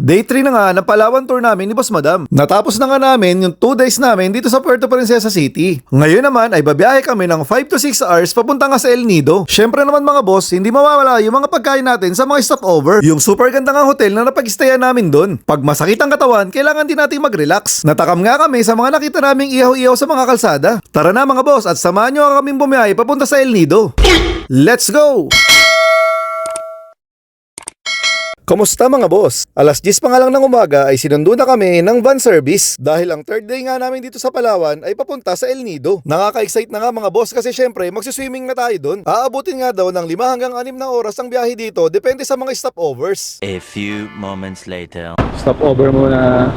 Day 3 na nga ng Palawan tour namin ni Boss Madam. Natapos na nga namin yung 2 days namin dito sa Puerto Princesa City. Ngayon naman ay babiyahe kami ng 5 to 6 hours papunta nga sa El Nido. Syempre naman mga boss, hindi mawawala yung mga pagkain natin sa mga stopover. Yung super ganda nga hotel na napag-stayan namin doon. Pag masakit ang katawan, kailangan din natin mag-relax. Natakam nga kami sa mga nakita naming ihaw-ihaw sa mga kalsada. Tara na mga boss at samahan nyo kaming bumiyahe papunta sa El Nido. Let's go! Kumusta mga boss? Alas 10 pa nga lang ng umaga ay sinundo na kami ng van service dahil ang third day nga namin dito sa Palawan ay papunta sa El Nido. Nakaka-excite na nga mga boss kasi syempre magsiswimming na tayo doon. Aabutin nga daw ng 5 hanggang 6 na oras ang biyahe dito depende sa mga stopovers. A few moments later. Stopover muna.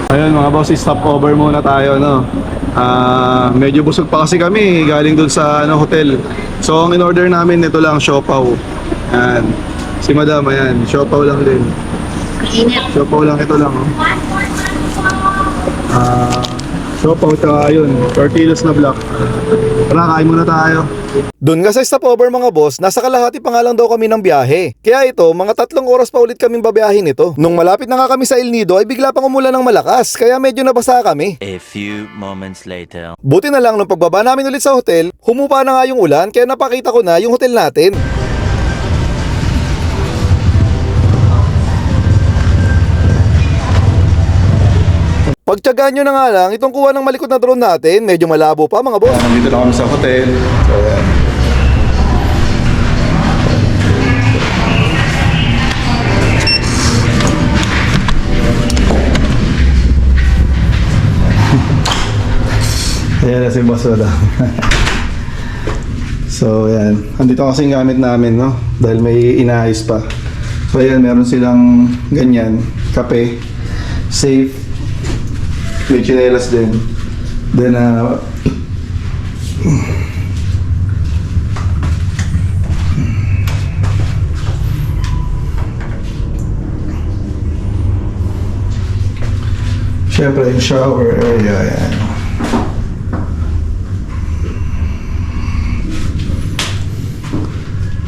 Ayun mga boss, stopover muna tayo no. Medyo busog pa kasi kami galing dun sa hotel. So ang in-order namin ito lang, siopaw. Ayan. Si Madam, ayan, siopaw lang din. Siopaw lang, ito lang oh. Siopaw tsaka yun, tortillas na black. Tara, kain muna tayo. Doon nga sa stopover mga boss, nasa kalahati pa nga lang daw kami ng biyahe. Kaya ito, mga 3 oras pa ulit kaming babiyahin ito. Nung malapit na nga kami sa El Nido ay bigla pang umulan ng malakas, kaya medyo nabasa kami. A few moments later. Buti na lang nung pagbaba namin ulit sa hotel, humupa na nga yung ulan kaya napakita ko na yung hotel natin. Pagtyagaan nyo na nga lang, itong kuha ng malikot na drone natin, medyo malabo pa mga boss. Nandito na kami sa hotel. So, ayan. Ayan na si Boss Wala. So, ayan. Andito kasi yung gamit namin, no? Dahil may inaayos pa. So, ayan, meron silang ganyan. Kape. Safe. May chinelas din. Then, syempre, yung shower area, yan.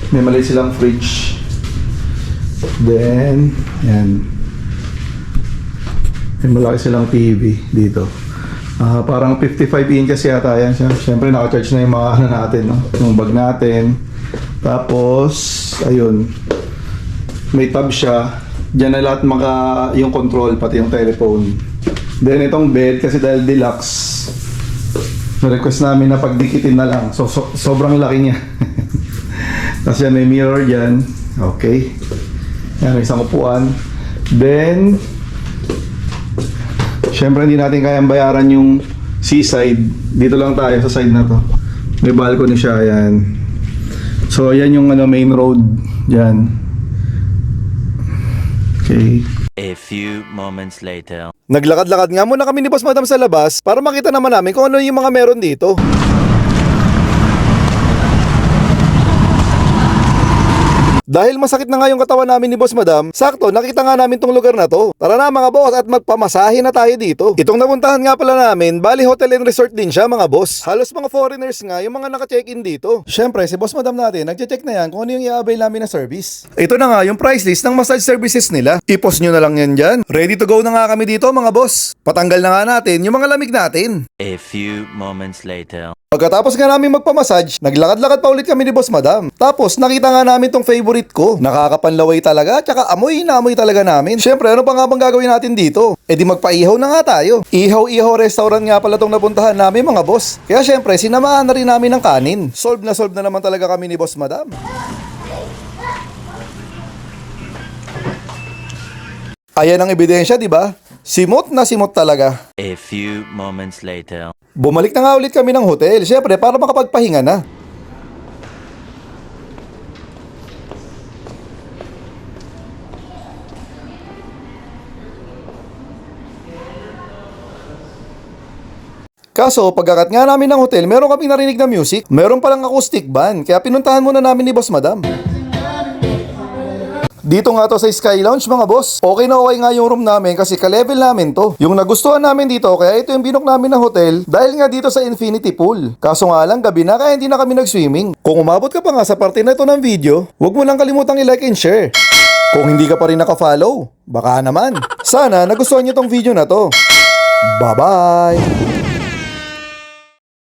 May maliit silang fridge. Then, yan. May malaki silang TV dito. Parang 55 inches yata yan siya. Siyempre naka-charge na yung mga natin, no? Yung bag natin. Tapos, ayun. May tab siya. Diyan na lahat yung control, pati yung telephone. Then itong bed, kasi dahil deluxe, na-request namin na pagdikitin na lang. So sobrang laki niya. Tapos yan, may mirror dyan. Okay. Yan, may isang upuan. Then, syempre hindi natin kayang bayaran yung seaside. Dito lang tayo sa side na to. May balcony siya, yan. So ayan yung main road diyan. Okay. A few moments later. Naglakad-lakad nga muna kami ni Boss Madam sa labas para makita naman namin kung ano yung mga meron dito. Dahil masakit na nga yung katawan namin ni Boss Madam, sakto nakita nga namin tong lugar na to. Tara na mga boss at magpamasahe na tayo dito. Itong napuntahan nga pala namin, bali hotel and resort din siya mga boss. Halos mga foreigners nga yung mga naka-check-in dito. Syempre si Boss Madam natin, nagche-check na yan kung ano yung i-avail namin na service. Ito na nga yung price list ng massage services nila. I-post nyo na lang yan dyan. Ready to go na nga kami dito mga boss. Patanggal na nga natin yung mga lamig natin. A few moments later. Pagkatapos nga namin magpamassage, naglakad-lakad pa ulit kami ni Boss Madam. Tapos nakita nga namin tong favorite ko. Nakakapanlaway talaga, tsaka amoy na amoy talaga namin. Syempre, ano pa nga bang gagawin natin dito? E di magpaihaw na nga tayo. Ihaw-ihaw restaurant nga pala tong napuntahan namin mga boss. Kaya syempre, sinamahan na rin namin ng kanin. Solve na naman talaga kami ni Boss Madam. Ayan ang ebidensya, di ba? Simot na simot talaga. A few moments later. Bumalik na nga ulit kami ng hotel, syempre para makapagpahinga na. Kaso, pagkakat nga namin ng hotel, meron kaming narinig na music. Meron palang acoustic band, kaya pinuntahan muna namin ni Boss Madam. Dito nga to sa Sky Lounge mga boss. Okay na okay nga yung room namin kasi ka-level namin to. Yung nagustuhan namin dito kaya ito yung binook namin na hotel dahil nga dito sa Infinity Pool. Kaso nga lang gabi na kaya hindi na kami nag-swimming. Kung umabot ka pa nga sa parte na ito ng video, huwag mo lang kalimutang i-like and share. Kung hindi ka pa rin naka-follow, baka naman. Sana nagustuhan niyo tong video na to. Bye-bye!